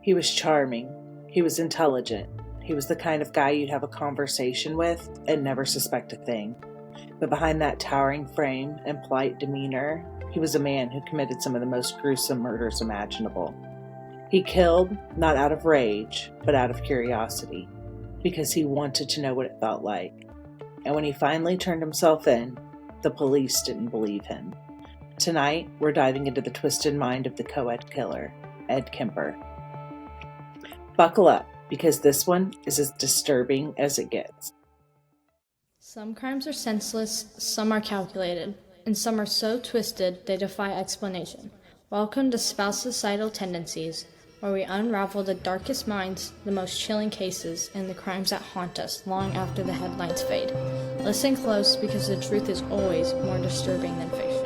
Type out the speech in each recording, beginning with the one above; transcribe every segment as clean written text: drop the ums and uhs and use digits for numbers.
He was charming. He was intelligent. He was the kind of guy you'd have a conversation with and never suspect a thing. But behind that towering frame and polite demeanor, he was a man who committed some of the most gruesome murders imaginable. He killed, not out of rage, but out of curiosity, because he wanted to know what it felt like. And when he finally turned himself in, the police didn't believe him. Tonight, we're diving into the twisted mind of the co-ed killer, Ed Kemper. Buckle up, because this one is as disturbing as it gets. Some crimes are senseless, some are calculated, and some are so twisted they defy explanation. Welcome to Spouse-icidal Tendencies, where we unravel the darkest minds, the most chilling cases, and the crimes that haunt us long after the headlines fade. Listen close, because the truth is always more disturbing than fiction.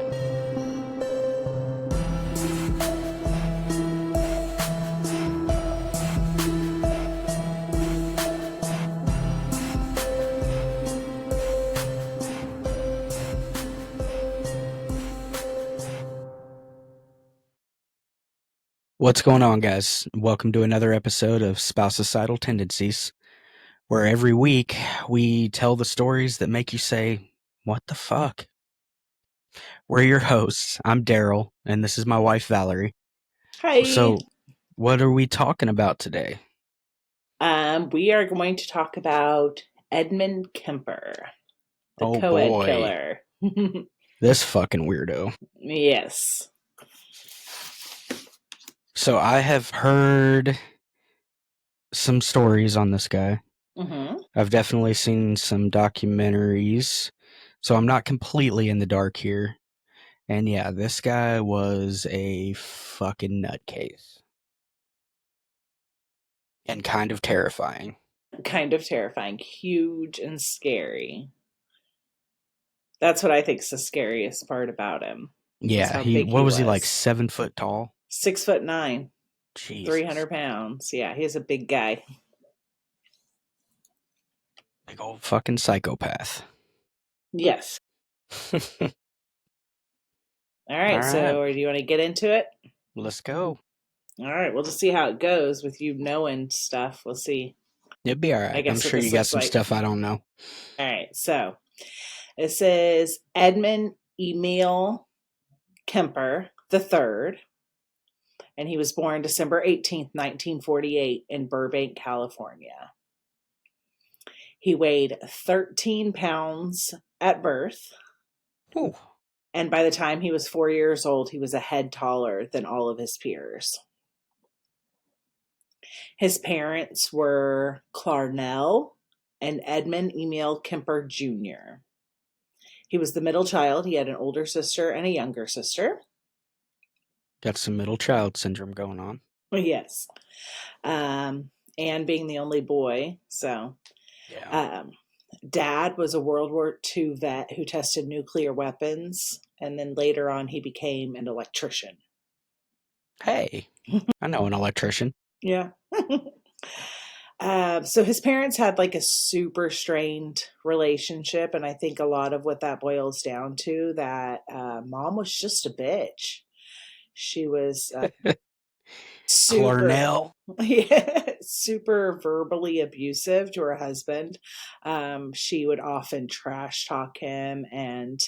What's going on, guys? Welcome to another episode of Spouse-icidal Tendencies, where every week we tell the stories that make you say, what the fuck? We're your hosts. I'm Daryl, and this is my wife, Valerie. Hi. So, what are we talking about today? We are going to talk about Edmund Kemper, the co-ed killer. This fucking weirdo. Yes. So, I have heard some stories on this guy. Mm-hmm. I've definitely seen some documentaries, so I'm not completely in the dark here. And yeah, this guy was a fucking nutcase. And kind of terrifying. Kind of terrifying. Huge and scary. That's what I think is the scariest part about him. Yeah, he was he like 7 foot tall? 6'9". Jesus. 300 pounds. Yeah, he's a big guy. Big old fucking psychopath. Yes. All right, so do you want to get into it? Let's go. All right, we'll just see how it goes with you knowing stuff. We'll see. It'll be all right. I'm sure you got some stuff I don't know. All right, so this is Edmund Emil Kemper III, and he was born December 18th, 1948 in Burbank, California. He weighed 13 pounds at birth. Ooh. And by the time he was 4 years old, he was a head taller than all of his peers. His parents were Clarnell and Edmund Emil Kemper Jr. He was the middle child. He had an older sister and a younger sister. Got some middle child syndrome going on. Yes. And being the only boy, so... Yeah. Dad was a World War II vet who tested nuclear weapons, and then later on he became an electrician. Hey, I know an electrician. Yeah. So his parents had like a super strained relationship, and I think a lot of what that boils down to that mom was just a bitch. She was Clarnell. Yeah, super verbally abusive to her husband. She would often trash talk him and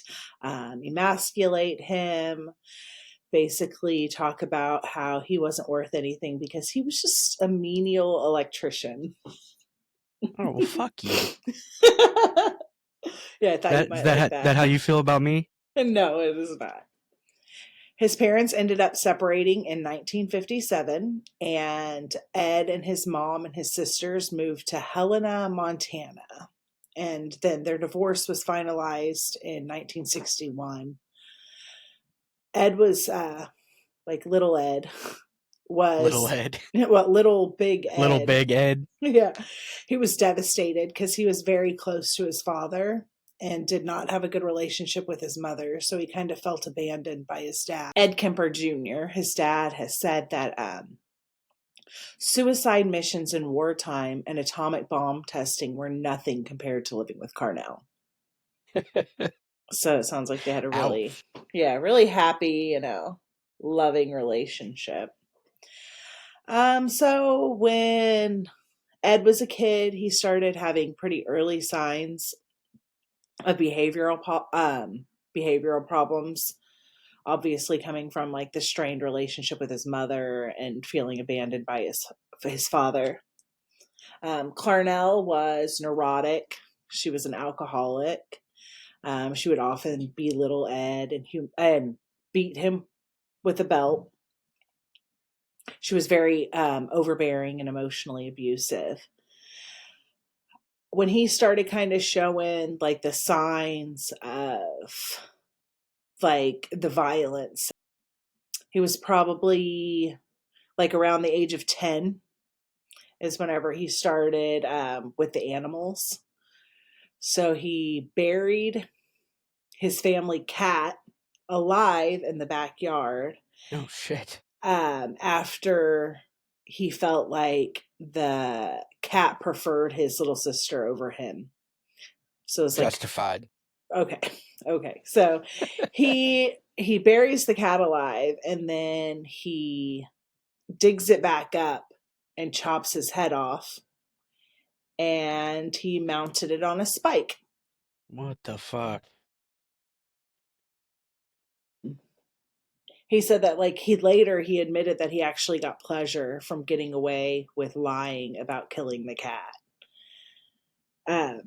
emasculate him. Basically talk about how he wasn't worth anything because he was just a menial electrician. Oh, well, fuck you. Yeah, I thought you might like that. That how you feel about me? No, it is not. His parents ended up separating in 1957, and Ed and his mom and his sisters moved to Helena, Montana. And then their divorce was finalized in 1961. Ed was like little Ed was Little Ed. Well, little big Ed. Little big Ed. Yeah. He was devastated because he was very close to his father and did not have a good relationship with his mother, so he kind of felt abandoned by his dad. Ed Kemper Jr., his dad, has said that suicide missions in wartime and atomic bomb testing were nothing compared to living with Carnell. So it sounds like they had a really happy, loving relationship. So when Ed was a kid, he started having pretty early signs of behavioral problems. Obviously, coming from like the strained relationship with his mother and feeling abandoned by his father. Clarnell was neurotic. She was an alcoholic. She would often belittle Ed and beat him with a belt. She was very overbearing and emotionally abusive. When he started kind of showing like the signs of like the violence, he was probably like around the age of 10 is whenever he started with the animals. So he buried his family cat alive in the backyard Oh shit. after he felt like the cat preferred his little sister over him. So it's like, Justified. okay, okay. So he buries the cat alive and then he digs it back up and chops his head off and he mounted it on a spike. What the fuck? He said that like he admitted that he actually got pleasure from getting away with lying about killing the cat. Um,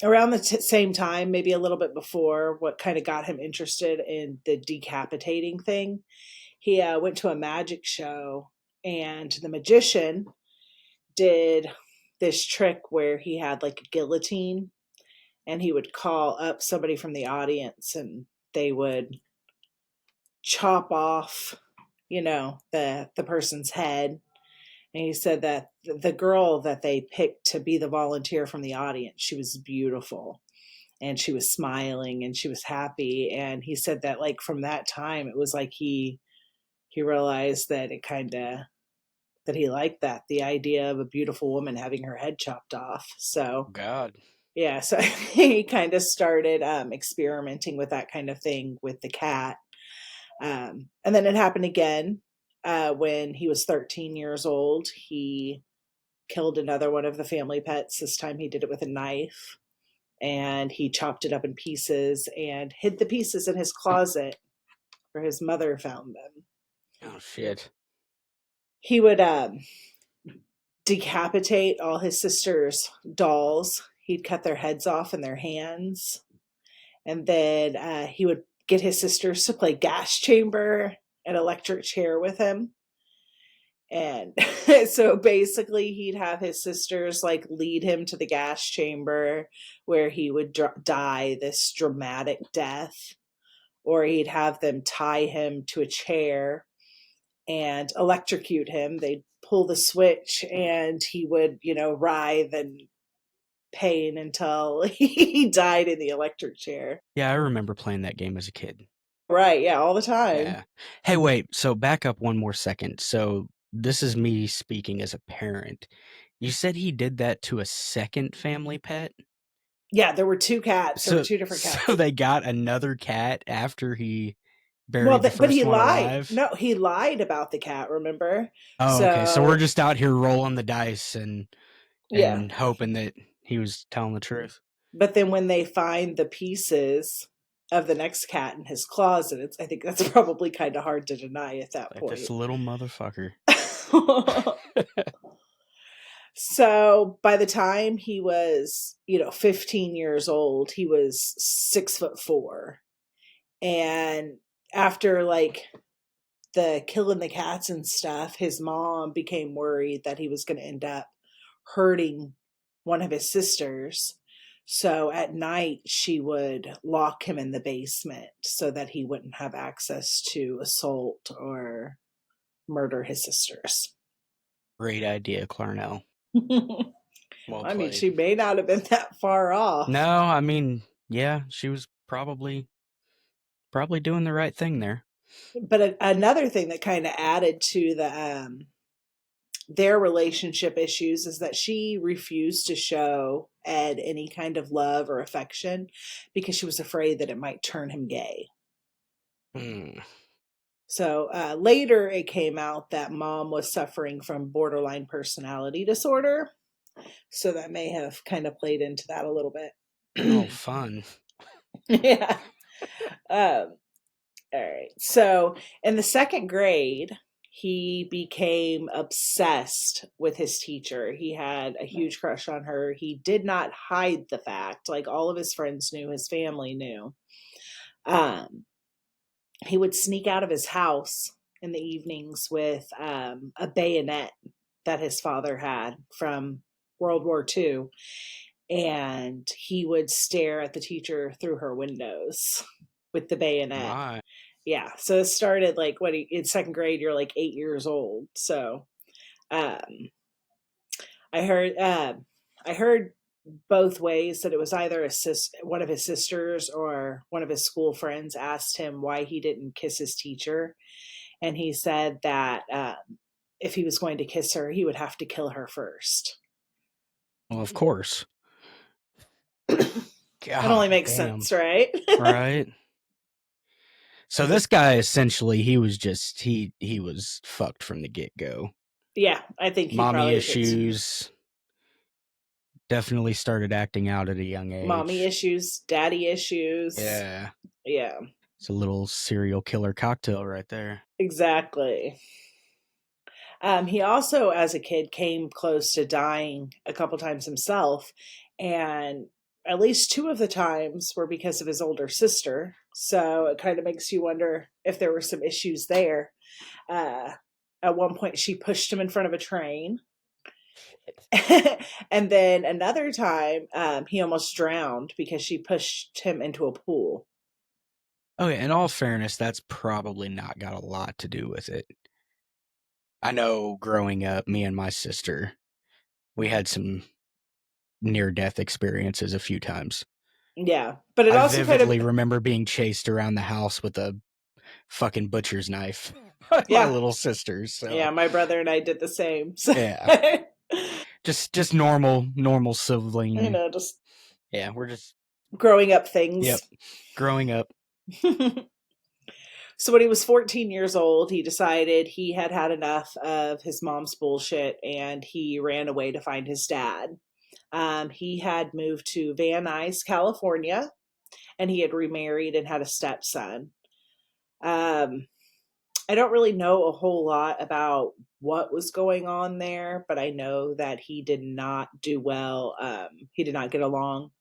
Around the same time, maybe a little bit before, what kind of got him interested in the decapitating thing, he went to a magic show, and the magician did this trick where he had like a guillotine, and he would call up somebody from the audience, and they would chop off, the person's head. And he said that the girl that they picked to be the volunteer from the audience, she was beautiful and she was smiling and she was happy. And he said that like from that time, it was like he realized that it kind of that he liked that the idea of a beautiful woman having her head chopped off. So God. yeah, so he kind of started experimenting with that kind of thing with the cat. And then it happened again when he was 13 years old. He killed another one of the family pets. This time he did it with a knife and he chopped it up in pieces and hid the pieces in his closet where his mother found them. Oh shit. He would decapitate all his sister's dolls. He'd cut their heads off and their hands. And then he would get his sisters to play gas chamber and electric chair with him. And so basically, he'd have his sisters like lead him to the gas chamber where he would die this dramatic death, or he'd have them tie him to a chair and electrocute him. They'd pull the switch and he would, writhe in pain until he died in the electric chair. Yeah, I remember playing that game as a kid. Right. Yeah. All the time. Yeah. Hey, wait. So back up one more second. So this is me speaking as a parent. You said he did that to a second family pet? Yeah. There were two cats. There were So two different so cats. they got another cat after he Well, buried the but first he one lied. alive? No, he lied about the cat, remember? Oh, okay. So we're So, just out here rolling the dice and yeah. hoping that he was telling the truth. But then when they find the pieces of the next cat in his closet, I think that's probably kind of hard to deny at that Like this point. little motherfucker. So by the time he was, 15 years old, he was 6'4". And after like the killing the cats and stuff, his mom became worried that he was going to end up hurting one of his sisters. So at night, she would lock him in the basement so that he wouldn't have access to assault or murder his sisters. Great idea, Clarnell. Well I mean, played. she may not have been that far off. No, I mean, yeah, she was probably doing the right thing there. But another thing that kind of added to their relationship issues is that she refused to show Ed any kind of love or affection because she was afraid that it might turn him gay. Hmm. So later it came out that mom was suffering from borderline personality disorder. So that may have kind of played into that a little Oh, bit. fun. Yeah. All right. So in the second grade, he became obsessed with his teacher. He had a huge crush on her. He did not hide the fact, like all of his friends knew, his family knew. Um, he would sneak out of his house in the evenings with a bayonet that his father had from World War II, and he would stare at the teacher through her windows with the bayonet. My. Yeah, so it started like in second grade. You're like 8 years old, so um, I heard I heard both ways that it was either one of his sisters or one of his school friends asked him why he didn't kiss his teacher, and he said that if he was going to kiss her, he would have to kill her first. Well, of course. That only God makes damn. sense, right? Right? So this guy essentially, he was fucked from the get-go. Yeah, I think he Mommy probably did. issues, definitely started acting out at a young Mommy age. issues, daddy issues. Yeah. Yeah, It's a little serial killer cocktail right there. exactly. He also, as a kid, came close to dying a couple times himself, and at least two of the times were because of his older sister. So it kind of makes you wonder if there were some issues there. Uh, at one point, she pushed him in front of a train. And then another time, he almost drowned because she pushed him into a pool. Okay, in all fairness, that's probably not got a lot to do with it. I know growing up, me and my sister, we had some near-death experiences a few times. Yeah, but it I also kind of, vividly remember being chased around the house with a fucking butcher's knife by my yeah, little sisters. So yeah. My brother and I did the same. So, yeah, just normal sibling. just Yeah, we're just growing up yep, things. growing up. So when he was 14 years old, he decided he had had enough of his mom's bullshit, and he ran away to find his dad. He had moved to Van Nuys, California, and he had remarried and had a stepson. Um, I don't really know a whole lot about what was going on there, but I know that he did not do well. He did not get along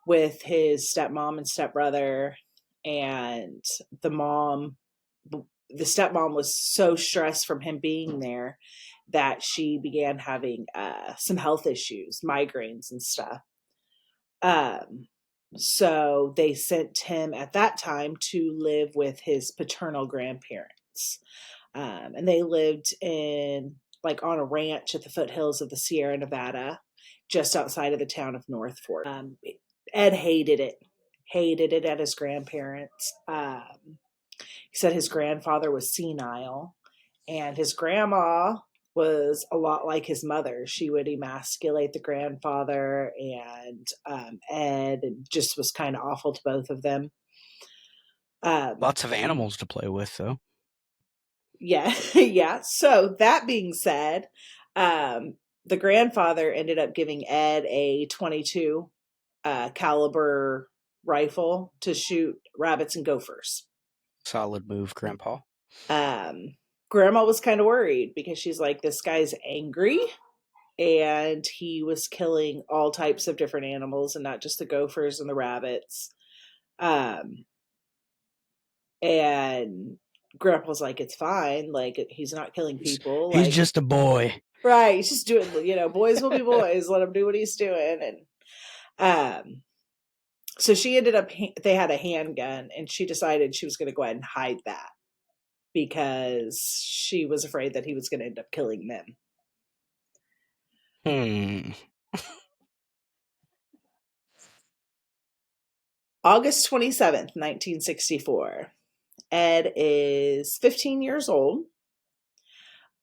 with his stepmom and stepbrother, and the mom, the stepmom was so stressed from him being there that she began having some health issues, migraines and stuff. Um, so they sent him at that time to live with his paternal grandparents. And they lived in like on a ranch at the foothills of the Sierra Nevada, just outside of the town of North Fork. Ed hated it at his grandparents. He said his grandfather was senile, and his grandma was a lot like his mother. She would emasculate the grandfather, and Ed just was kind of awful to both of them. Lots of animals to play with, though. Yeah, yeah. So that being said, the grandfather ended up giving Ed a 22 caliber rifle to shoot rabbits and gophers. Solid move, Grandpa. Um, Grandma was kind of worried because she's like, this guy's angry, and he was killing all types of different animals and not just the gophers and the rabbits. Um, and Grandpa's like, it's fine. Like, he's not killing people. He's Like, just a boy. right. He's just doing, boys will be boys. Let him do what he's doing. And so she ended up, they had a handgun, and she decided she was going to go ahead and hide that because she was afraid that he was going to end up killing them. August 27th, 1964. Ed is 15 years old.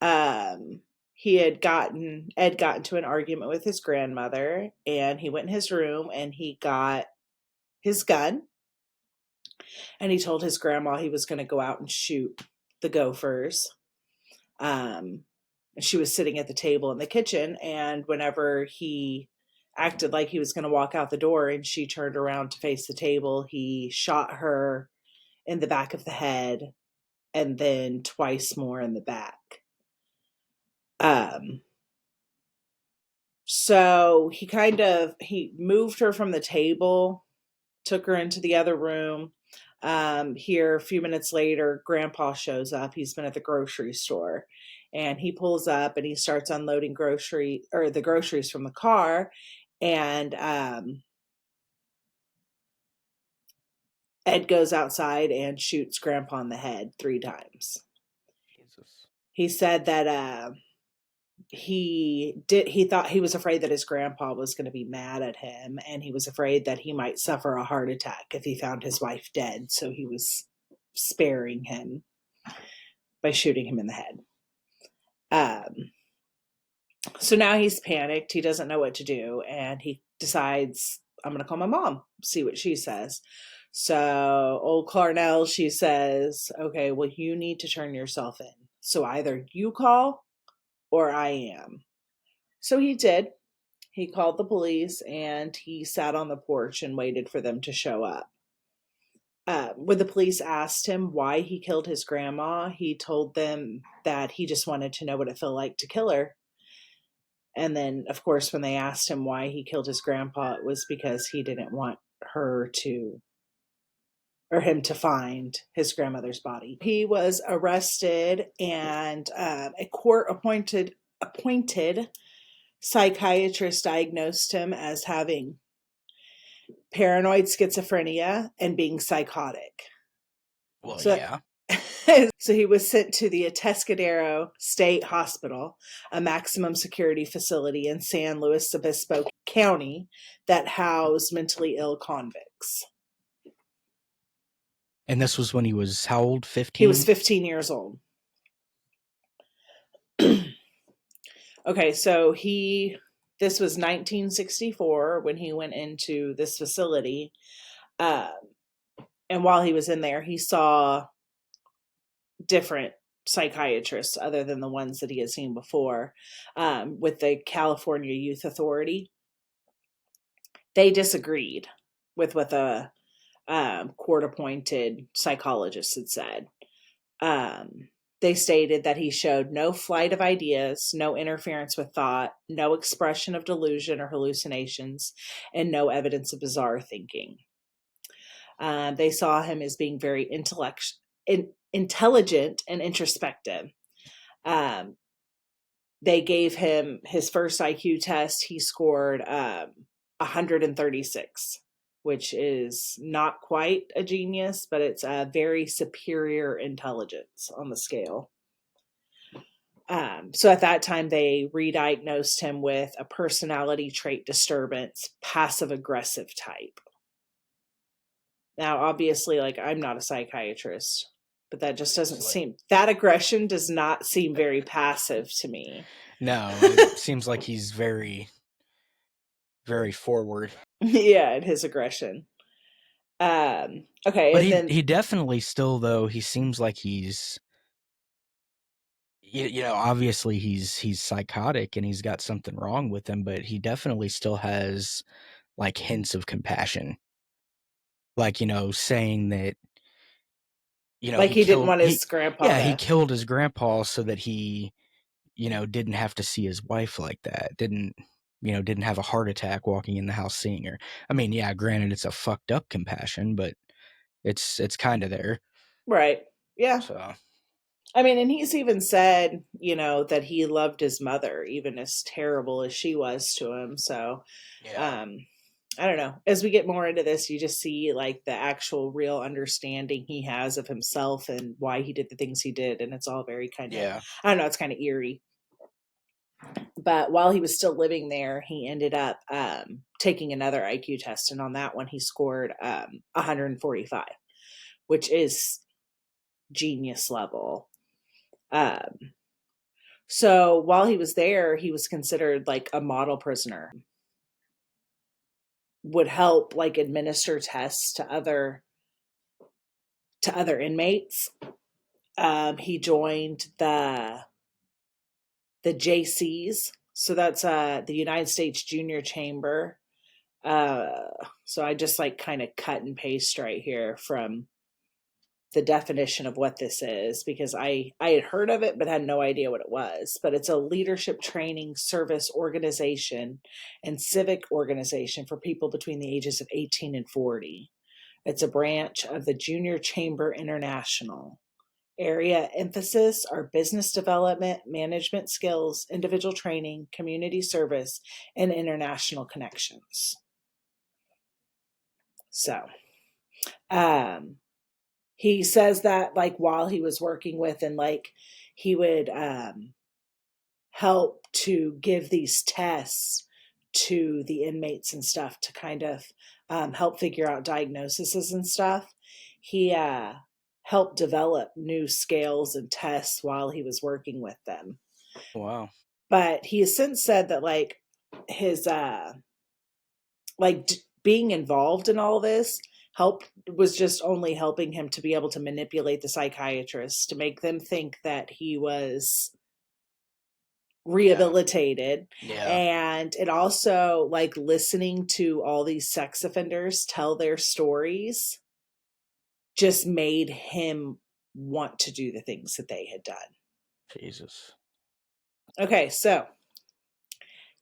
Um, Ed got into an argument with his grandmother, and he went in his room and he got his gun, and he told his grandma he was going to go out and shoot the Gophers. She was sitting at the table in the kitchen, and whenever he acted like he was going to walk out the door and she turned around to face the table, he shot her in the back of the head and then twice more in the back. So he moved her from the table, took her into the other room. Here, a few minutes later, Grandpa shows up. He's been at the grocery store, and he pulls up and he starts unloading the groceries from the car. And Ed goes outside and shoots Grandpa in the head 3 times. Jesus. He said that he thought he was afraid that his grandpa was going to be mad at him, and he was afraid that he might suffer a heart attack if he found his wife dead, so he was sparing him by shooting him in the head. So now he's panicked. He doesn't know what to do, and he decides, I'm going to call my mom, see what she says. So old Clarnell, she says, okay, well, you need to turn yourself in. So either you call or I am. So he did. He called the police, and he sat on the porch and waited for them to show up. When the police asked him why he killed his grandma, he told them that he just wanted to know what it felt like to kill her. And then, of course, when they asked him why he killed his grandpa, it was because he didn't want him to find his grandmother's body. He was arrested, and a court-appointed psychiatrist diagnosed him as having paranoid schizophrenia and being psychotic. Well, So, yeah. So he was sent to the Atascadero State Hospital, a maximum security facility in San Luis Obispo County that housed mentally ill convicts. And this was when he was how old? 15? He was 15 years old. Okay, so this was 1964 when he went into this facility. And while he was in there, he saw different psychiatrists other than the ones that he had seen before, with the California Youth Authority. They disagreed with what the court-appointed psychologist had said. They stated that he showed no flight of ideas, no interference with thought, no expression of delusion or hallucinations, and no evidence of bizarre thinking. They saw him as being very intelligent and introspective. They gave him his first IQ test. He scored 136, which is not quite a genius, but it's a very superior intelligence on the scale. So at that time, they re-diagnosed him with a personality trait disturbance, passive-aggressive type. Now, obviously, I'm not a psychiatrist, but that just doesn't that aggression does not seem very passive to me. No, it seems like he's very, very forward. Yeah, in his aggression. Okay, but and he definitely still, though, he seems like he's, obviously he's psychotic and he's got something wrong with him, but he definitely still has hints of compassion. Saying that, he didn't want his grandpa. Yeah, he killed his grandpa so that he, didn't have to see his wife like that. Didn't have a heart attack walking in the house seeing her. I mean, yeah, granted, it's a fucked up compassion, but it's kind of there. Right. Yeah. So. I mean, and he's even said, that he loved his mother, even as terrible as she was to him. So, yeah. I don't know. As we get more into this, you just see the actual real understanding he has of himself and why he did the things he did. And it's all very kind of, I don't know, it's kind of eerie. But while he was still living there, he ended up taking another IQ test. And on that one, he scored 145, which is genius level. So while he was there, he was considered a model prisoner. Would help administer tests to other inmates. He joined the JCs, so that's the United States Junior Chamber. So I just like kind of cut and paste right here from the definition of what this is, because I had heard of it but had no idea what it was. But it's a leadership training service organization and civic organization for people between the ages of 18 and 40. It's a branch of the Junior Chamber International. Area emphasis are business development, management skills, individual training, community service, and international connections. So, he says that like while he was working with, and like he would help to give these tests to the inmates and stuff to kind of help figure out diagnoses and stuff. He helped develop new scales and tests while he was working with them. Wow. But he has since said that like his being involved in all this was just only helping him to be able to manipulate the psychiatrists to make them think that he was rehabilitated. Yeah. And it also, like, listening to all these sex offenders tell their stories just made him want to do the things that they had done. Jesus. Okay, so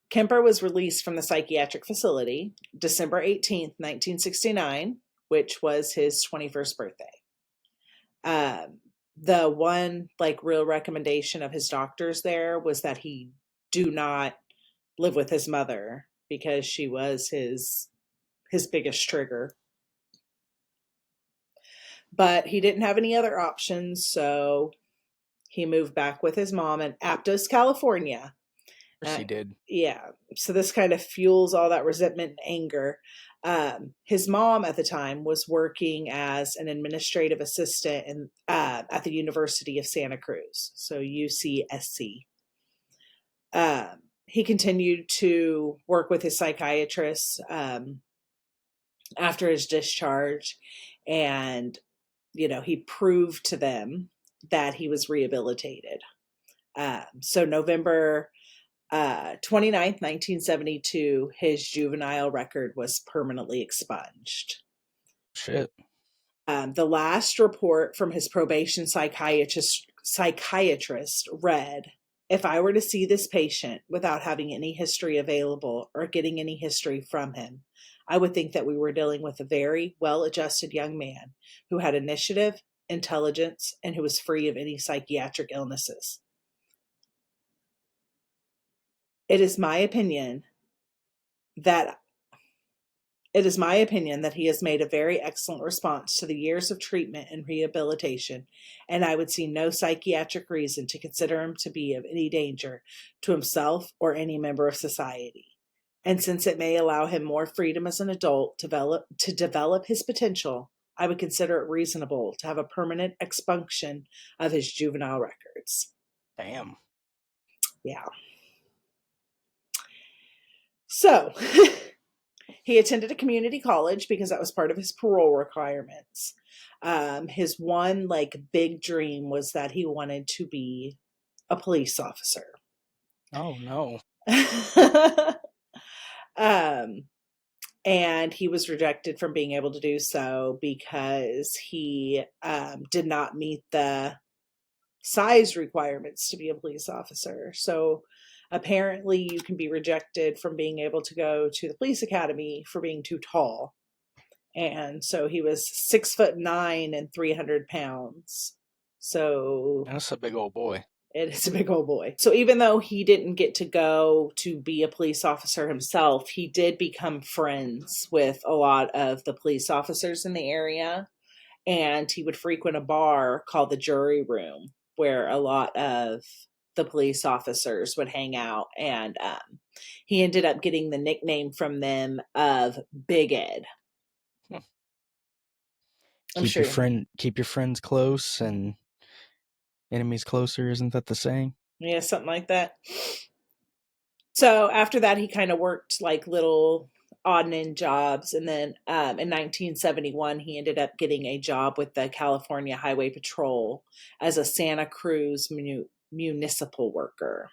Kemper was released from the psychiatric facility December 18th, 1969, which was his 21st birthday. The one like real recommendation of his doctors there was that he do not live with his mother because she was his biggest trigger. But he didn't have any other options, so he moved back with his mom in Aptos, California. Of course he did. Yeah, so this kind of fuels all that resentment and anger. His mom at the time was working as an administrative assistant at the University of Santa Cruz, so UCSC. He continued to work with his psychiatrist after his discharge, and he proved to them that he was rehabilitated. So November 29th, 1972, his juvenile record was permanently expunged. Shit. The last report from his probation psychiatrist read, "If I were to see this patient without having any history available or getting any history from him, I would think that we were dealing with a very well-adjusted young man who had initiative, intelligence, and who was free of any psychiatric illnesses. It is my opinion that he has made a very excellent response to the years of treatment and rehabilitation, and I would see no psychiatric reason to consider him to be of any danger to himself or any member of society. And since it may allow him more freedom as an adult to develop his potential, I would consider it reasonable to have a permanent expunction of his juvenile records." Damn. Yeah. So he attended a community college because that was part of his parole requirements. His one big dream was that he wanted to be a police officer. Oh no. And he was rejected from being able to do so because he did not meet the size requirements to be a police officer. So apparently you can be rejected from being able to go to the police academy for being too tall. And so he was 6'9" and 300 pounds. So that's a big old boy. It is a big old boy. So even though he didn't get to go to be a police officer himself, he did become friends with a lot of the police officers in the area. And he would frequent a bar called the Jury Room, where a lot of the police officers would hang out. And he ended up getting the nickname from them of Big Ed. Keep your friends close and enemies closer. Isn't that the saying? Yeah, something like that. So after that, he kind of worked like little odd and end jobs. And then in 1971, he ended up getting a job with the California Highway Patrol as a Santa Cruz municipal worker.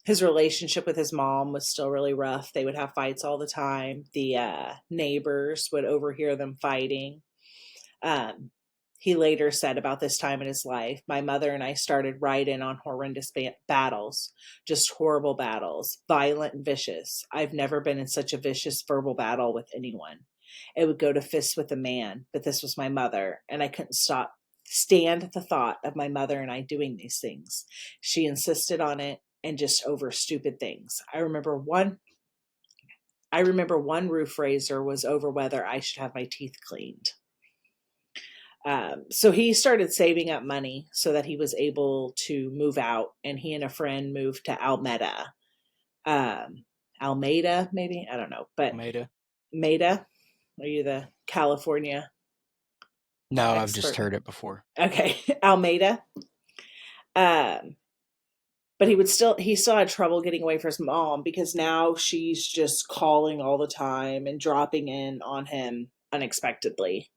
His relationship with his mom was still really rough. They would have fights all the time. The neighbors would overhear them fighting. He later said about this time in his life, my mother and I started right in on horrendous battles, just horrible battles, violent and vicious. I've never been in such a vicious verbal battle with anyone. It would go to fists with a man, but this was my mother, and I couldn't stand the thought of my mother and I doing these things. She insisted on it, and just over stupid things. I remember one roof raiser was over whether I should have my teeth cleaned. So he started saving up money so that he was able to move out, and he and a friend moved to Almeda. Almeida, maybe? I don't know. But Maida? Are you the California No, expert? I've just heard it before. Okay. Almeida. But he still had trouble getting away from his mom because now she's just calling all the time and dropping in on him unexpectedly.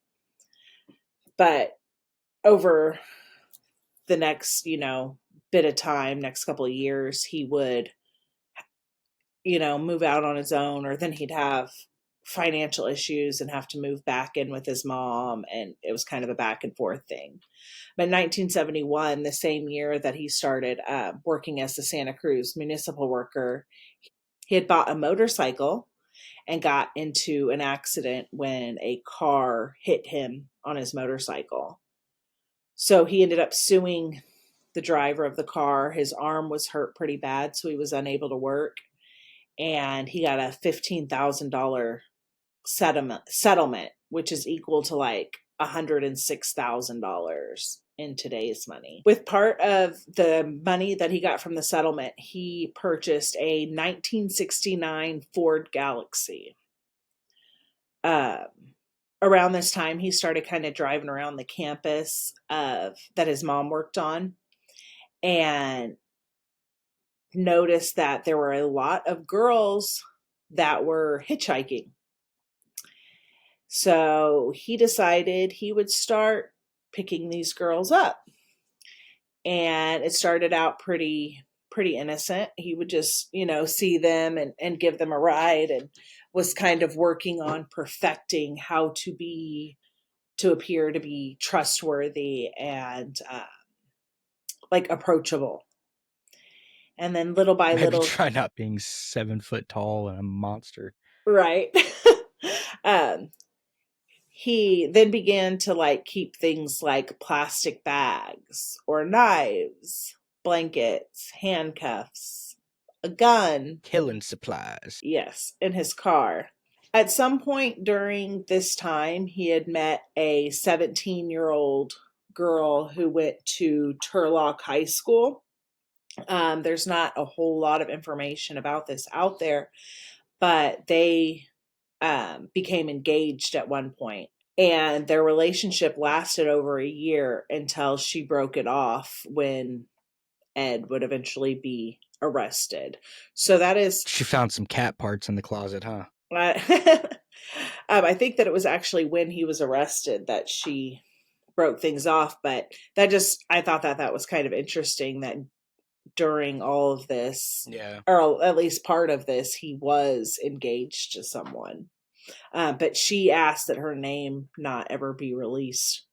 But over the next, bit of time, next couple of years, he would, move out on his own, or then he'd have financial issues and have to move back in with his mom. And it was kind of a back and forth thing. But in 1971, the same year that he started working as the Santa Cruz municipal worker, he had bought a motorcycle and got into an accident when a car hit him on his motorcycle. So he ended up suing the driver of the car. His arm was hurt pretty bad, so he was unable to work. And he got a $15,000 settlement, which is equal to like $106,000 in today's money. With part of the money that he got from the settlement, he purchased a 1969 Ford Galaxy. Around this time, he started kind of driving around the campus that his mom worked on, and noticed that there were a lot of girls that were hitchhiking. So he decided he would start picking these girls up. And it started out pretty innocent. He would just, see them and give them a ride, and was kind of working on perfecting how to appear to be trustworthy and approachable. And then little by little, try not being 7 foot tall and a monster. Right. He then began to keep things like plastic bags or knives, blankets, handcuffs, a gun. Killing supplies. Yes, in his car. At some point during this time, he had met a 17-year-old girl who went to Turlock High School. There's not a whole lot of information about this out there, but they became engaged at one point, and their relationship lasted over a year until she broke it off when Ed would eventually be arrested. So that is... She found some cat parts in the closet, huh? I think that it was actually when he was arrested that she broke things off, but I thought that was kind of interesting that during all of this, or at least part of this, he was engaged to someone. But she asked that her name not ever be released.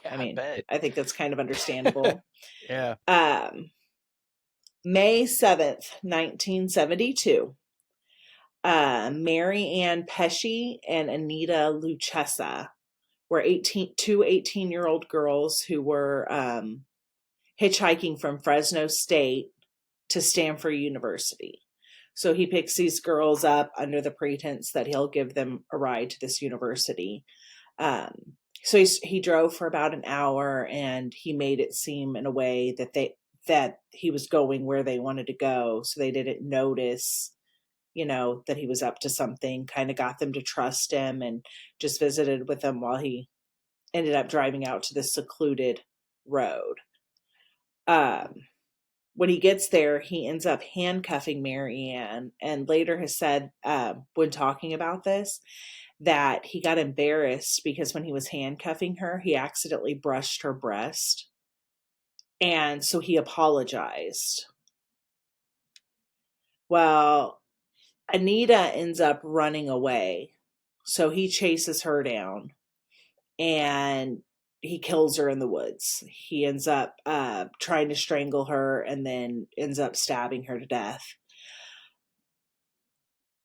I think that's kind of understandable. Yeah. May 7th, 1972, Mary Ann Pesci and Anita Lucchesa were two 18-year-old girls who were hitchhiking from Fresno State to Stanford University. So he picks these girls up under the pretense that he'll give them a ride to this university. So he drove for about an hour, and he made it seem in a way that he was going where they wanted to go, so they didn't notice, that he was up to something. Kind of got them to trust him, and just visited with them while he ended up driving out to this secluded road. when he gets there, he ends up handcuffing Marianne, and later has said, when talking about this, that he got embarrassed because when he was handcuffing her, he accidentally brushed her breast. And so he apologized. Well, Anita ends up running away. So he chases her down and he kills her in the woods. He ends up trying to strangle her and then ends up stabbing her to death.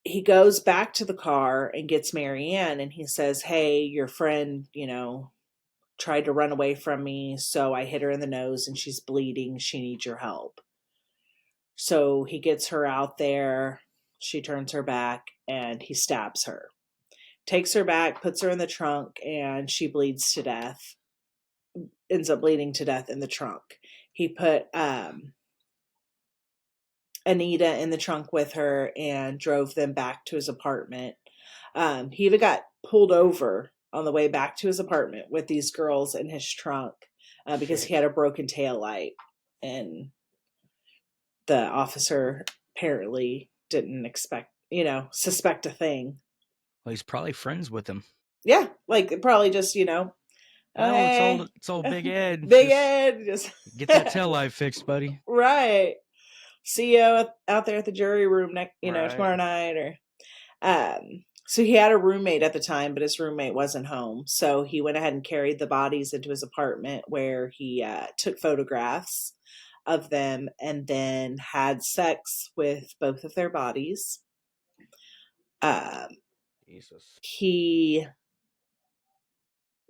He goes back to the car and gets Marianne, and he says, hey, your friend, tried to run away from me, so I hit her in the nose and she's bleeding. She needs your help. So he gets her out there. She turns her back and he stabs her. Takes her back, puts her in the trunk, and she bleeds to death. Ends up bleeding to death in the trunk. He put Anita in the trunk with her and drove them back to his apartment. He even got pulled over on the way back to his apartment with these girls in his trunk because he had a broken tail light, and the officer apparently didn't suspect a thing. Well, he's probably friends with him. Yeah, like probably just, oh, hey, it's old Big Ed. Big Ed, just get that tail light fixed, buddy. Right. See you out there at the jury room Right. tomorrow night. Or so he had a roommate at the time, but his roommate wasn't home. So he went ahead and carried the bodies into his apartment, where he took photographs of them and then had sex with both of their bodies. Jesus. He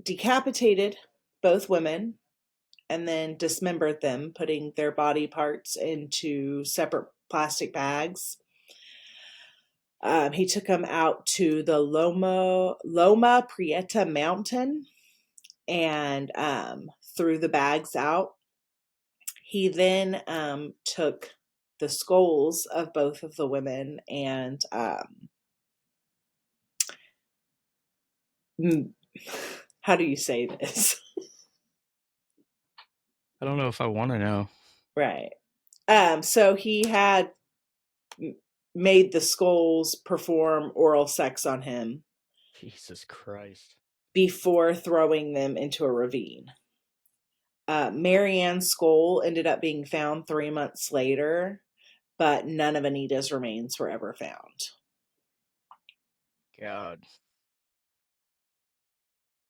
decapitated both women and then dismembered them, putting their body parts into separate plastic bags. He took them out to the Loma Prieta mountain and threw the bags out. He then took the skulls of both of the women and how do you say this? I don't know if I want to know. Right. So he had made the skulls perform oral sex on him. Jesus Christ. Before throwing them into a ravine. Marianne's skull ended up being found 3 months later, but none of Anita's remains were ever found. God.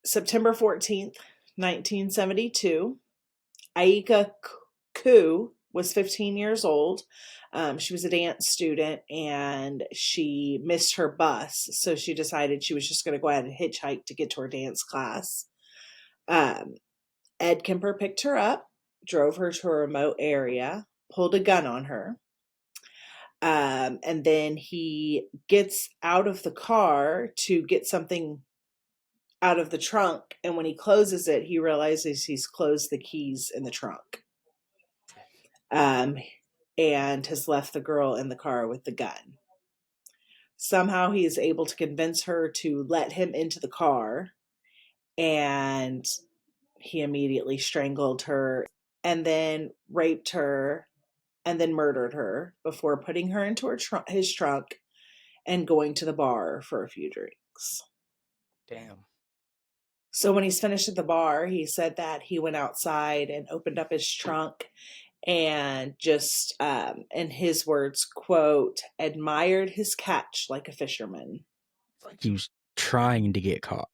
September 14th, 1972, Aika Ku was 15 years old. She was a dance student and she missed her bus, so she decided she was just going to go ahead and hitchhike to get to her dance class. Ed Kemper picked her up, drove her to a remote area, pulled a gun on her. And then he gets out of the car to get something out of the trunk. And when he closes it, he realizes he's closed the keys in the trunk. And has left the girl in the car with the gun. Somehow he is able to convince her to let him into the car. And he immediately strangled her and then raped her and then murdered her before putting her into his trunk and going to the bar for a few drinks. Damn. So when he's finished at the bar, he said that he went outside and opened up his trunk and just, in his words, quote, admired his catch like a fisherman. It's like he was trying to get caught.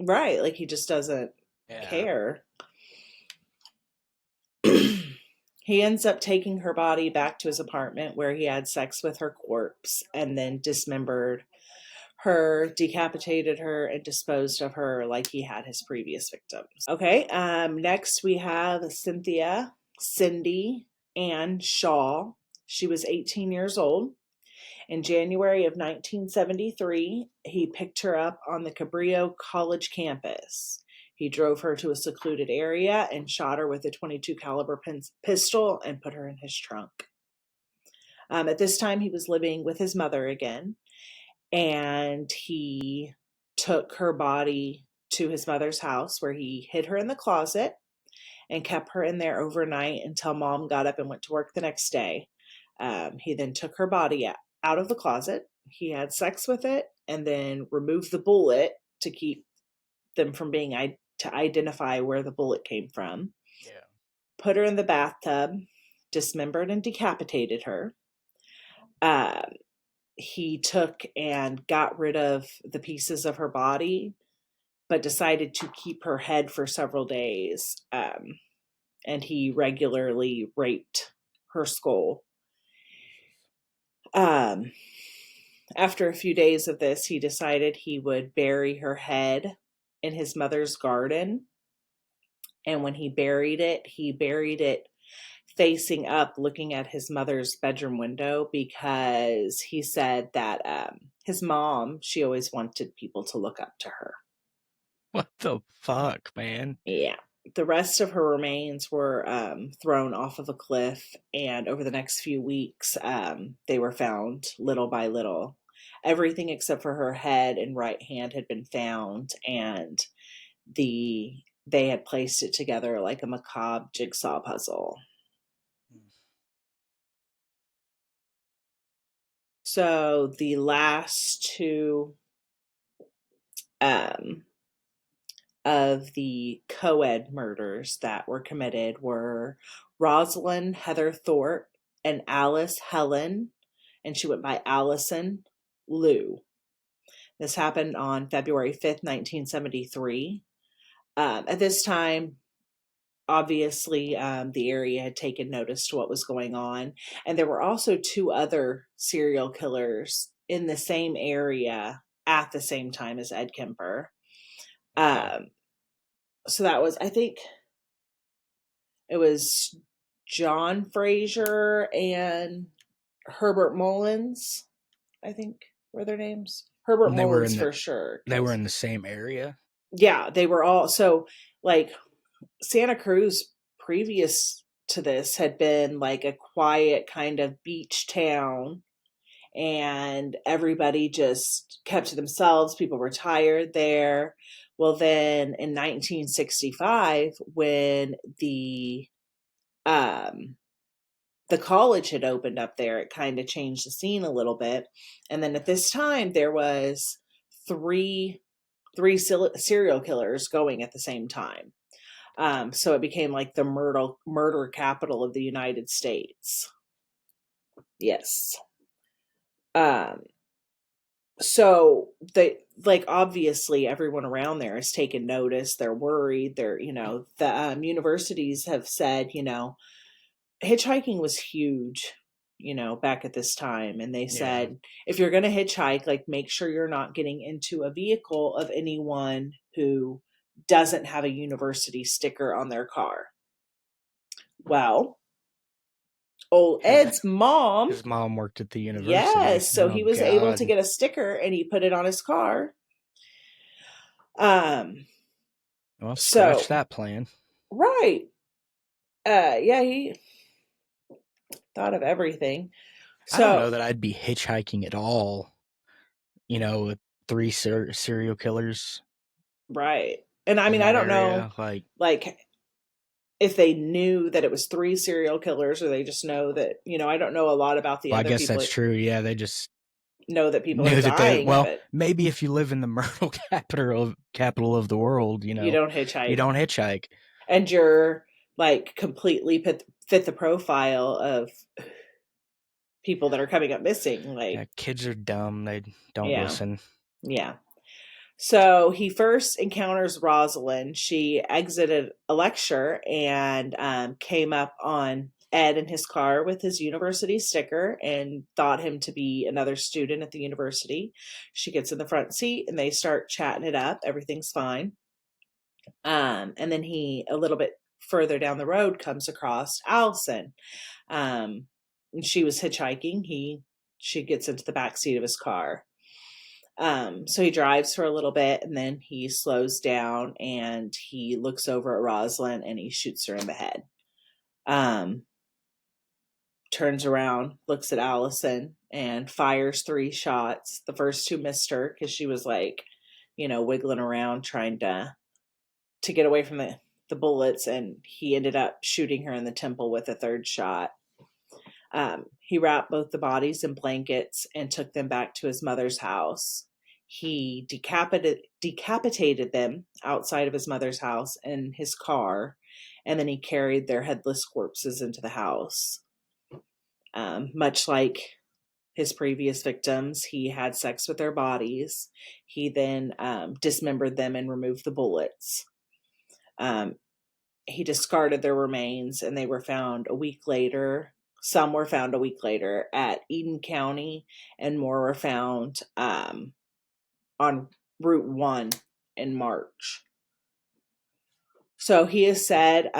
Right, like he just doesn't care. He ends up taking her body back to his apartment where he had sex with her corpse and then dismembered her, decapitated her, and disposed of her like he had his previous victims. Okay, next we have Cindy Ann Shaw. She was 18 years old. In January of 1973, he picked her up on the Cabrillo College campus. He drove her to a secluded area and shot her with a .22 caliber pistol and put her in his trunk. At this time, he was living with his mother again, and he took her body to his mother's house where he hid her in the closet and kept her in there overnight until Mom got up and went to work the next day. He then took her body out of the closet. He had sex with it and then removed the bullet to keep them from being to identify where the bullet came from. Yeah. Put her in the bathtub, dismembered and decapitated her. He took and got rid of the pieces of her body, but decided to keep her head for several days. And he regularly raped her skull. After a few days of this, he decided he would bury her head in his mother's garden. And when he buried it facing up, looking at his mother's bedroom window, because he said that his mom, she always wanted people to look up to her. What the fuck, man? Yeah. The rest of her remains were thrown off of a cliff, and over the next few weeks, they were found little by little. Everything except for her head and right hand had been found, and they had placed it together like a macabre jigsaw puzzle. So the last two of the co-ed murders that were committed were Rosalind Heather Thorpe and Alice Helen, and she went by Allison Lou. This happened on February 5th, 1973. At this time, obviously, the area had taken notice to what was going on, and there were also two other serial killers in the same area at the same time as Ed Kemper. So that was, I think, it was John Fraser and Herbert Mullins, I think were their names. Herbert Mullins for sure. They were in the same area? Yeah, they were all, so like Santa Cruz previous to this had been like a quiet kind of beach town, and everybody just kept to themselves. People retired there. Well, then in 1965, when the college had opened up there, it kind of changed the scene a little bit. And then at this time, there was three serial killers going at the same time. So it became like the murder capital of the United States. Yes. So they, like, obviously everyone around there has taken notice. They're worried. They're, the universities have said, hitchhiking was huge, back at this time. And they said, if you're going to hitchhike, like, make sure you're not getting into a vehicle of anyone who doesn't have a university sticker on their car. Well, old Ed's mom. His mom worked at the university. Yes, so he was able to get a sticker and he put it on his car. Well, scratch that plan. Right. Yeah, he thought of everything. So, I don't know that I'd be hitchhiking at all. With 3 serial killers. Right. And I mean, I don't know, like if they knew that it was 3 serial killers, or they just know that, I don't know a lot about the other people. I guess that's true. Yeah, they just know that people are dying. Maybe if you live in the murder capital of the world, you don't hitchhike. You don't hitchhike. And you're like completely fit the profile of people that are coming up missing. Like, kids are dumb. They don't listen. Yeah. So he first encounters Rosalind. She exited a lecture and came up on Ed in his car with his university sticker and thought him to be another student at the university. She gets in the front seat and they start chatting it up. Everything's fine. And then he, a little bit further down the road, comes across Allison. And she was hitchhiking. She gets into the back seat of his car. So he drives for a little bit and then he slows down and he looks over at Rosalind and he shoots her in the head. Turns around, looks at Allison and fires 3 shots. The first 2 missed her because she was like, wiggling around trying to get away from the bullets, and he ended up shooting her in the temple with a third shot. He wrapped both the bodies in blankets and took them back to his mother's house. He decapitated them outside of his mother's house in his car, and then he carried their headless corpses into the house. Much like his previous victims, he had sex with their bodies. He then dismembered them and removed the bullets. He discarded their remains, and they were found a week later. Some were found a week later at Eden County, and more were found on Route 1 in March. So he has said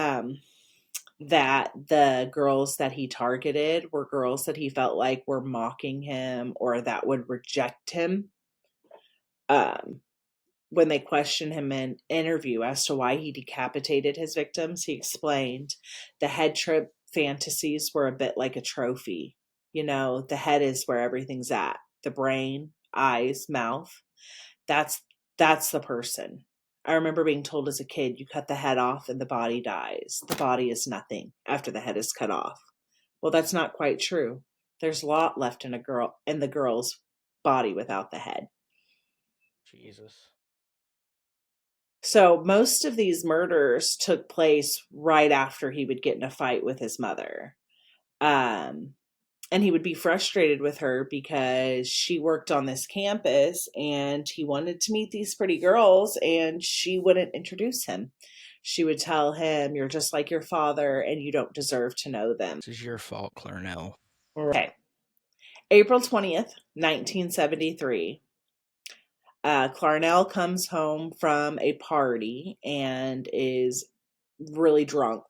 that the girls that he targeted were girls that he felt like were mocking him or that would reject him. When they questioned him in interview as to why he decapitated his victims, he explained the head trip fantasies were a bit like a trophy. You know, the head is where everything's at. The brain, eyes, mouth. That's the person. I remember being told as a kid, you cut the head off and the body dies. The body is nothing after the head is cut off. Well, that's not quite true. There's a lot left in the girl's body without the head. Jesus. So most of these murders took place right after he would get in a fight with his mother. And he would be frustrated with her because she worked on this campus and he wanted to meet these pretty girls and she wouldn't introduce him. She would tell him, you're just like your father and you don't deserve to know them. This is your fault, Clarnell. Okay. April 20th, 1973. Clarnell comes home from a party and is really drunk.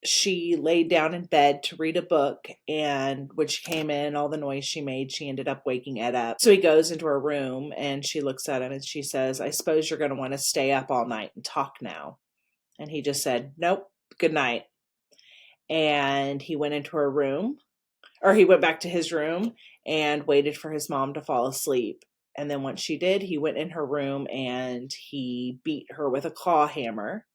She laid down in bed to read a book, and when she came in, all the noise she made, she ended up waking Ed up. So he goes into her room and she looks at him and she says, I suppose you're going to want to stay up all night and talk now. And he just said, nope, good night. And he went into her room, or he went back to his room and waited for his mom to fall asleep. And then once she did, he went in her room and he beat her with a claw hammer.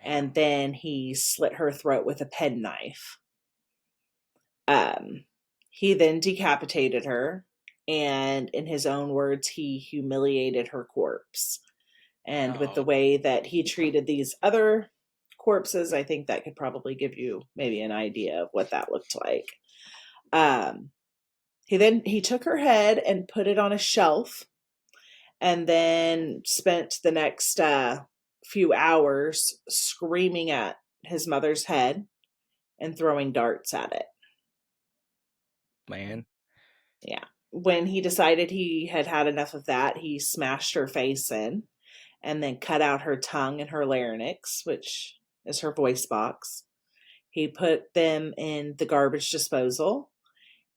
And then he slit her throat with a penknife. He then decapitated her, and in his own words, he humiliated her corpse. And with the way that he treated these other corpses, I think that could probably give you maybe an idea of what that looked like. He took her head and put it on a shelf, and then spent the next few hours screaming at his mother's head and throwing darts at it. Man. Yeah. When he decided he had had enough of that, he smashed her face in and then cut out her tongue and her larynx, which is her voice box. He put them in the garbage disposal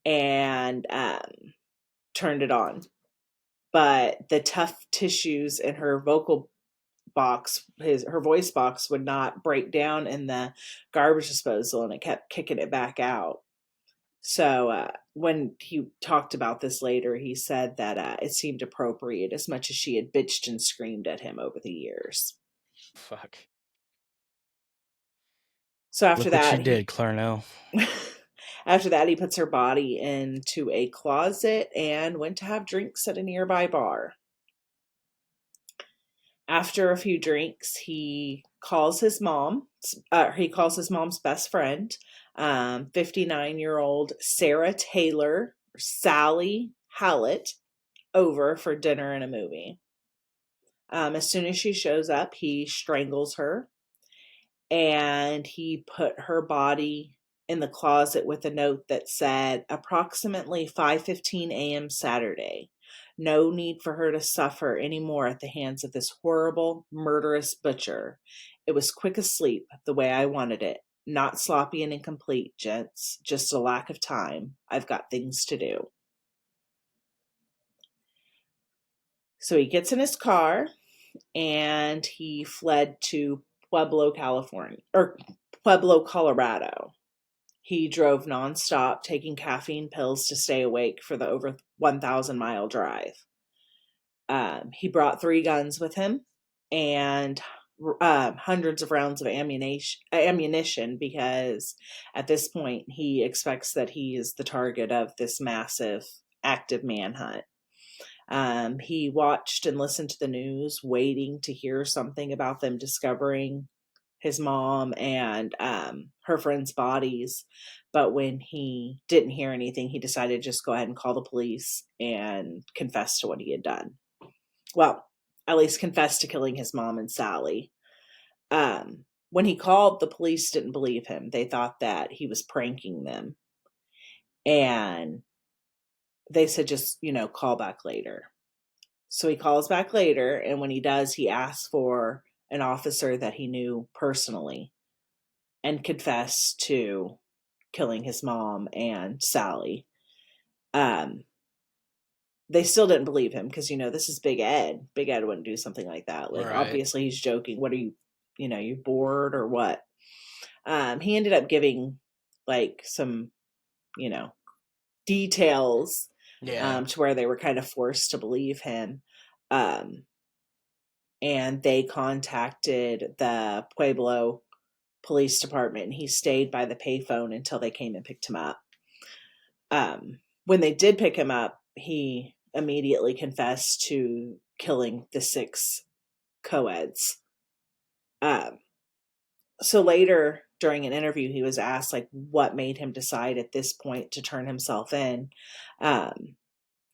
and turned it on. But the tough tissues in her vocal box, her voice box, would not break down in the garbage disposal, and it kept kicking it back out. So when he talked about this later, he said that it seemed appropriate as much as she had bitched and screamed at him over the years. Fuck. So after Look that, what you did, Clarnell. After that, he puts her body into a closet and went to have drinks at a nearby bar. After a few drinks, he calls his mom. He calls his mom's best friend, 59-year-old Sarah Taylor, or Sally Hallett, over for dinner and a movie. As soon as she shows up, he strangles her, and he put her body in the closet with a note that said, approximately 5:15 a.m. Saturday. No need for her to suffer anymore at the hands of this horrible, murderous butcher. It was quick asleep, the way I wanted it. Not sloppy and incomplete, gents. Just a lack of time. I've got things to do. So he gets in his car and he fled to Pueblo, Colorado. He drove nonstop, taking caffeine pills to stay awake for the over 1,000-mile drive. He brought 3 guns with him, and hundreds of rounds of ammunition, because at this point he expects that he is the target of this massive active manhunt. He watched and listened to the news, waiting to hear something about them discovering his mom and her friends' bodies. But when he didn't hear anything, he decided to just go ahead and call the police and confess to what he had done. Well, at least confess to killing his mom and Sally. When he called, the police didn't believe him. They thought that he was pranking them. And they said, just, call back later. So he calls back later, and when he does, he asks for an officer that he knew personally and confessed to killing his mom and Sally. They still didn't believe him because, this is Big Ed. Big Ed wouldn't do something like that. Like, Right. Obviously he's joking. What are you, you bored or what? He ended up giving like some, details to where they were kind of forced to believe him. And they contacted the Pueblo Police Department, and he stayed by the payphone until they came and picked him up. When they did pick him up, he immediately confessed to killing the 6 co-eds. So later during an interview, he was asked like what made him decide at this point to turn himself in.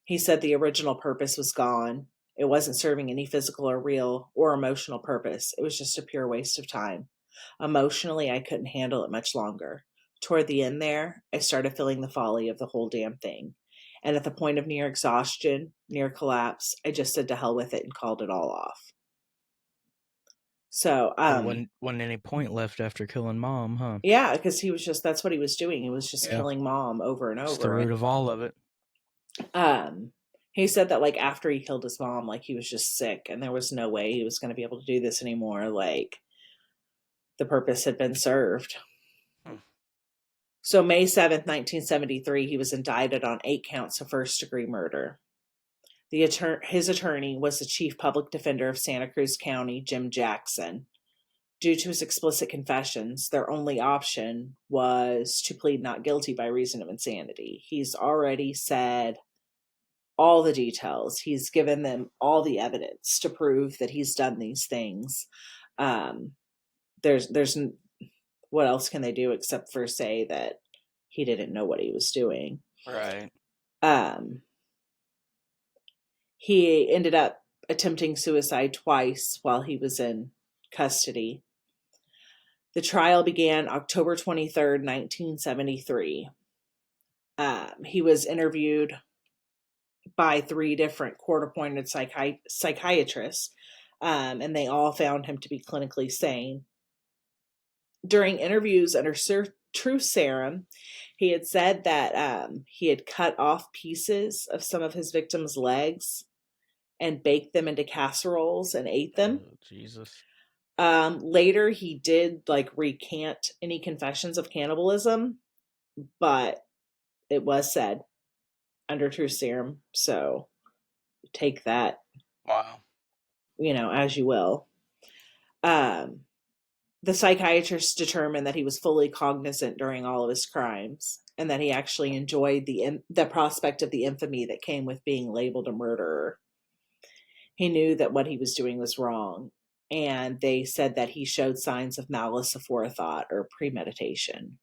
He said the original purpose was gone. It wasn't serving any physical or real or emotional purpose. It was just a pure waste of time. Emotionally, I couldn't handle it much longer. Toward the end there, I started feeling the folly of the whole damn thing. And at the point of near exhaustion, near collapse, I just said to hell with it and called it all off. So, wasn't any point left after killing mom, huh? Yeah, because that's what he was doing. He was just killing mom over and over. It's the root of all of it. He said that like after he killed his mom, like he was just sick and there was no way he was going to be able to do this anymore. Like the purpose had been served. So May 7th, 1973, he was indicted on 8 counts of first-degree murder. His attorney was the chief public defender of Santa Cruz County, Jim Jackson. Due to his explicit confessions, their only option was to plead not guilty by reason of insanity. He's already said all the details. He's given them all the evidence to prove that he's done these things. There's what else can they do except for say that he didn't know what he was doing. Right. He ended up attempting suicide twice while he was in custody. The trial began October 23rd, 1973. He was interviewed by 3 different court-appointed psychiatrists, and they all found him to be clinically sane. During interviews under truth serum, he had said that he had cut off pieces of some of his victims' legs and baked them into casseroles and ate them. Oh, Jesus. Later, he did like recant any confessions of cannibalism, but it was said under truth serum, so take that, Wow. as you will. The psychiatrist determined that he was fully cognizant during all of his crimes and that he actually enjoyed the prospect of the infamy that came with being labeled a murderer. He knew that what he was doing was wrong, and they said that he showed signs of malice aforethought or premeditation.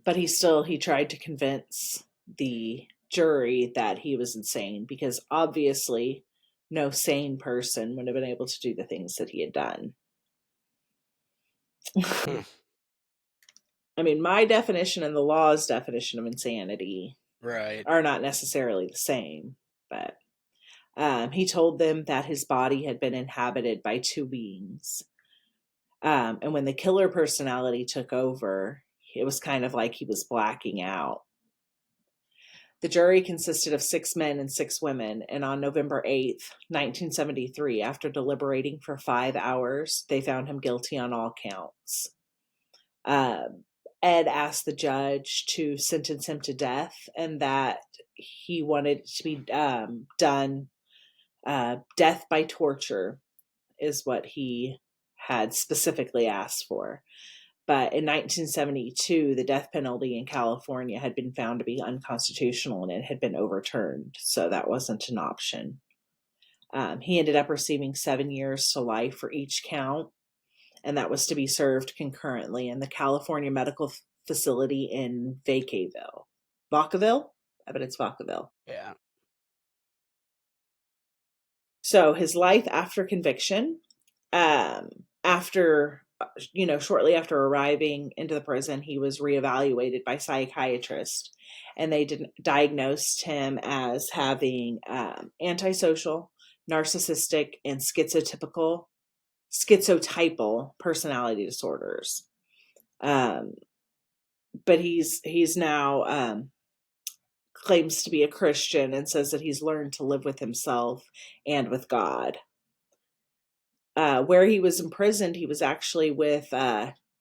But he tried to convince the jury that he was insane because obviously no sane person would have been able to do the things that he had done. I mean, my definition and the law's definition of insanity are not necessarily the same, but he told them that his body had been inhabited by 2 beings. And when the killer personality took over, it was kind of like he was blacking out. The jury consisted of 6 men and 6 women, and on November 8th, 1973, after deliberating for 5 hours, they found him guilty on all counts. Ed asked the judge to sentence him to death and that he wanted it to be done Death by torture is what he had specifically asked for. But in 1972, the death penalty in California had been found to be unconstitutional and it had been overturned. So that wasn't an option. He ended up receiving 7 years to life for each count, and that was to be served concurrently in the California Medical Facility in Vacaville. Vacaville? I bet it's Vacaville. Yeah. So his life after conviction, shortly after arriving into the prison, he was reevaluated by psychiatrists, and they diagnosed him as having antisocial, narcissistic, and schizotypal personality disorders. But he's now claims to be a Christian and says that he's learned to live with himself and with God. Where he was imprisoned, he was actually with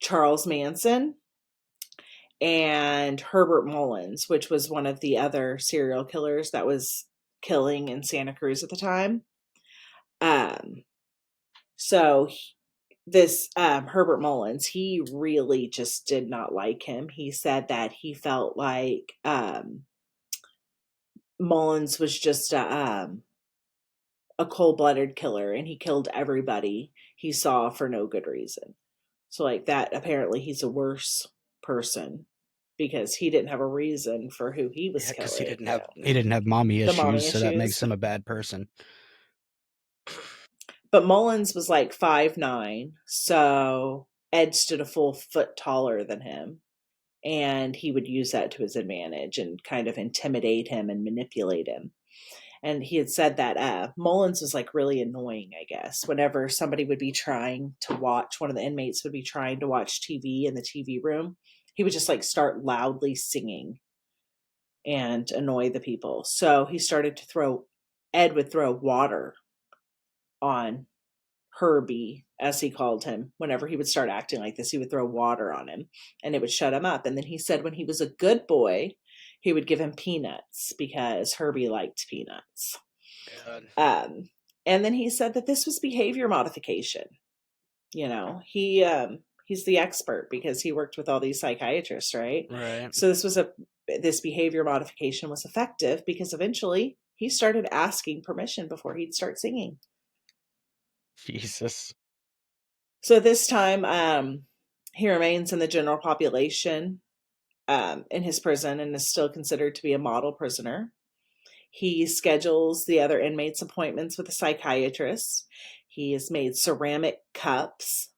Charles Manson and Herbert Mullins, which was one of the other serial killers that was killing in Santa Cruz at the time. So this Herbert Mullins, he really just did not like him. He said that he felt like Mullins was just a cold-blooded killer, and he killed everybody he saw for no good reason. So like that, apparently he's a worse person because he didn't have a reason for who he was killing. Because he didn't have mommy issues, so that makes him a bad person. But Mullins was like 5'9", so Ed stood a full foot taller than him, and he would use that to his advantage and kind of intimidate him and manipulate him. And he had said that Mullins was like really annoying, I guess. Whenever somebody would be trying to watch, one of the inmates would be trying to watch TV in the TV room, he would just like start loudly singing and annoy the people. So he started to Ed would throw water on Herbie, as he called him. Whenever he would start acting like this, he would throw water on him and it would shut him up. And then he said when he was a good boy, he would give him peanuts because Herbie liked peanuts. And then he said that this was behavior modification. He's the expert because he worked with all these psychiatrists, right? Right. So this behavior modification was effective because eventually he started asking permission before he'd start singing. Jesus. So this time, he remains in the general population in his prison and is still considered to be a model prisoner. He schedules the other inmates' appointments with a psychiatrist. He has made ceramic cups.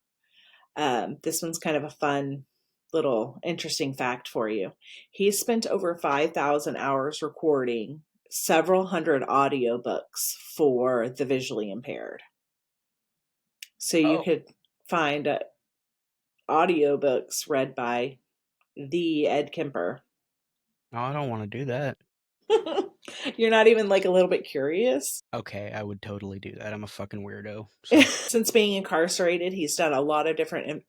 This one's kind of a fun little interesting fact for you. He's spent over 5,000 hours recording several hundred audiobooks for the visually impaired. So you could find audiobooks read by the Ed Kemper. No, I don't want to do that. You're not even like a little bit curious? Okay, I would totally do that. I'm a fucking weirdo. So. Since being incarcerated, he's done a lot of different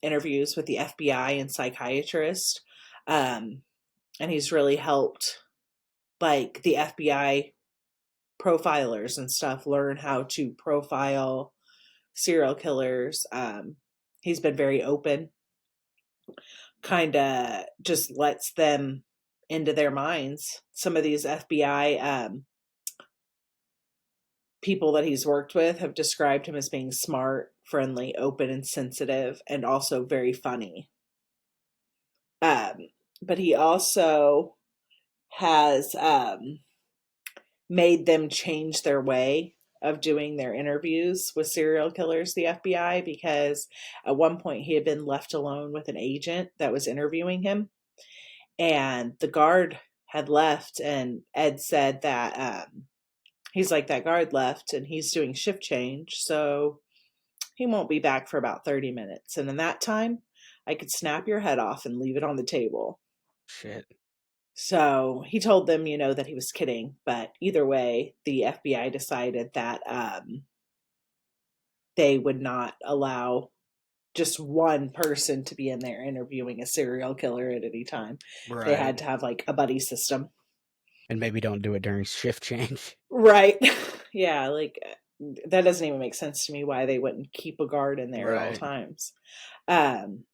interviews with the FBI and psychiatrists. And he's really helped like the FBI profilers and stuff learn how to profile serial killers. He's been very open, kind of just lets them into their minds. Some of these FBI people that he's worked with have described him as being smart, friendly, open, and sensitive, and also very funny. But he also has made them change their way of doing their interviews with serial killers, the FBI, because at one point he had been left alone with an agent that was interviewing him, and the guard had left, and Ed said that he's like, that guard left and he's doing shift change, so he won't be back for about 30 minutes. And in that time, I could snap your head off and leave it on the table. Shit. So he told them, that he was kidding. But either way, the FBI decided that they would not allow just one person to be in there interviewing a serial killer at any time. Right. They had to have like a buddy system. And maybe don't do it during shift change. Right. Yeah, like that doesn't even make sense to me why they wouldn't keep a guard in there at all Right. times. Um,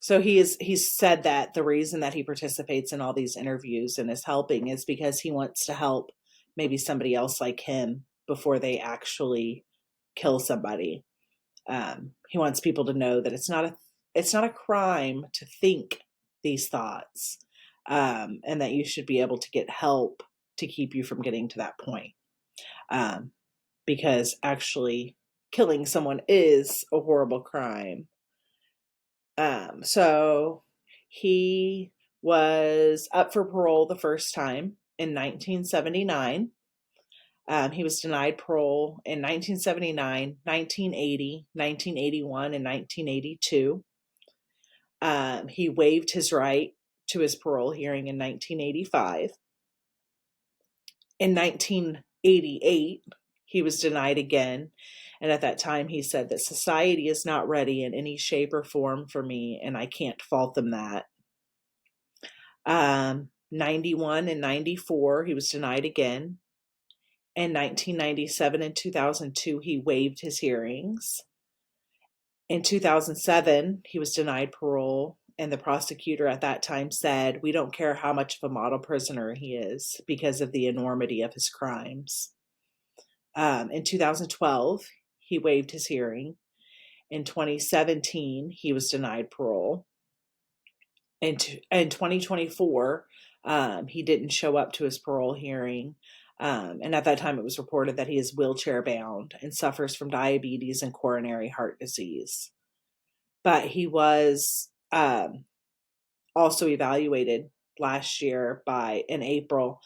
so he's said that the reason that he participates in all these interviews and is helping is because he wants to help maybe somebody else like him before they actually kill somebody. He wants people to know that it's not a crime to think these thoughts, and that you should be able to get help to keep you from getting to that point. Um, because actually killing someone is a horrible crime. So he was up for parole the first time in 1979. He was denied parole in 1979, 1980, 1981, and 1982. He waived his right to his parole hearing in 1985. In 1988, he was denied again. And at that time, he said that society is not ready in any shape or form for me, and I can't fault them that. 91 and 94, he was denied again. In 1997 and 2002, he waived his hearings. In 2007, he was denied parole, and the prosecutor at that time said, "We don't care how much of a model prisoner he is because of the enormity of his crimes." In 2012, he waived his hearing. In 2017, he was denied parole. In 2024, he didn't show up to his parole hearing. And at that time, it was reported that he is wheelchair bound and suffers from diabetes and coronary heart disease. But he was also evaluated last year in April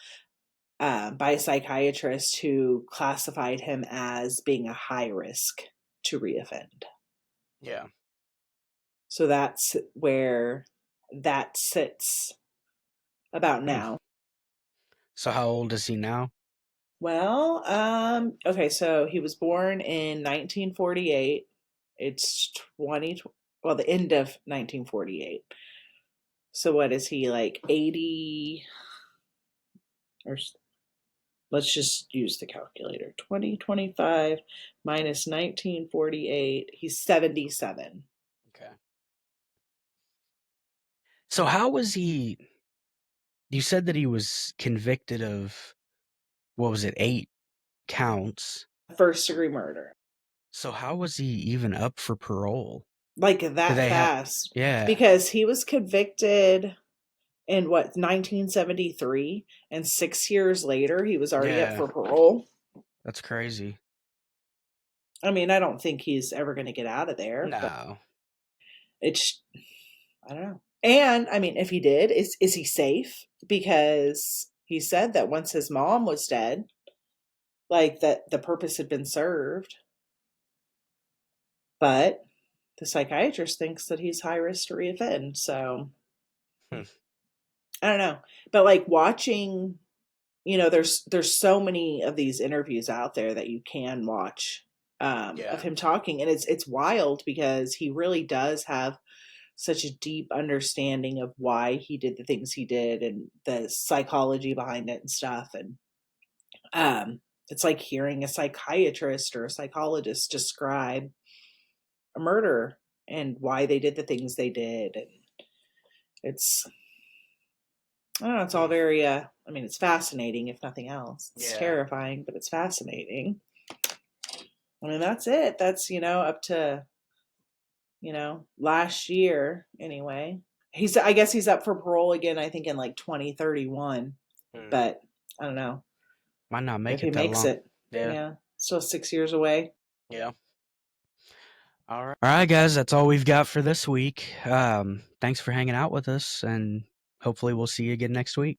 by a psychiatrist who classified him as being a high risk to reoffend. Yeah. So that's where that sits about now. So how old is he now? Well, okay, so he was born in 1948. It's 20, well, the end of 1948. So what is he, like 80, or let's just use the calculator. 2025 minus 1948, he's 77. Okay. So how was he? You said that he was convicted of, what was it, 8 counts. First degree murder. So how was he even up for parole? Like Do that they have? fast. Yeah. Because he was convicted in 1973, and 6 years later he was already up Yeah. for parole. That's crazy. I mean, I don't think he's ever going to get out of there, but No. it's, I don't know. And I mean, if he did, is he safe? Because he said that once his mom was dead, like that the purpose had been served. But the psychiatrist thinks that he's high risk to reoffend. So Hmm. I don't know. But like watching, there's so many of these interviews out there that you can watch, Yeah. of him talking, and it's wild because he really does have such a deep understanding of why he did the things he did and the psychology behind it and stuff. And it's like hearing a psychiatrist or a psychologist describe a murder and why they did the things they did. And it's, I don't know, it's all very, I mean, it's fascinating, if nothing else. It's terrifying, but it's fascinating. I mean, that's it. That's, up to, last year anyway. I guess he's up for parole again, I think in like 2031, but I don't know Might not make if he it that makes long. it. Yeah. Yeah. Still 6 years away. Yeah. All right. All right, guys, that's all we've got for this week. Thanks for hanging out with us, and hopefully we'll see you again next week.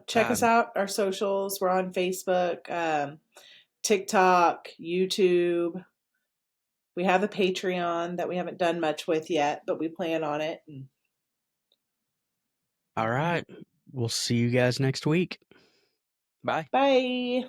Check us out, our socials. We're on Facebook, TikTok, YouTube. We have a Patreon that we haven't done much with yet, but we plan on it. All right. We'll see you guys next week. Bye. Bye.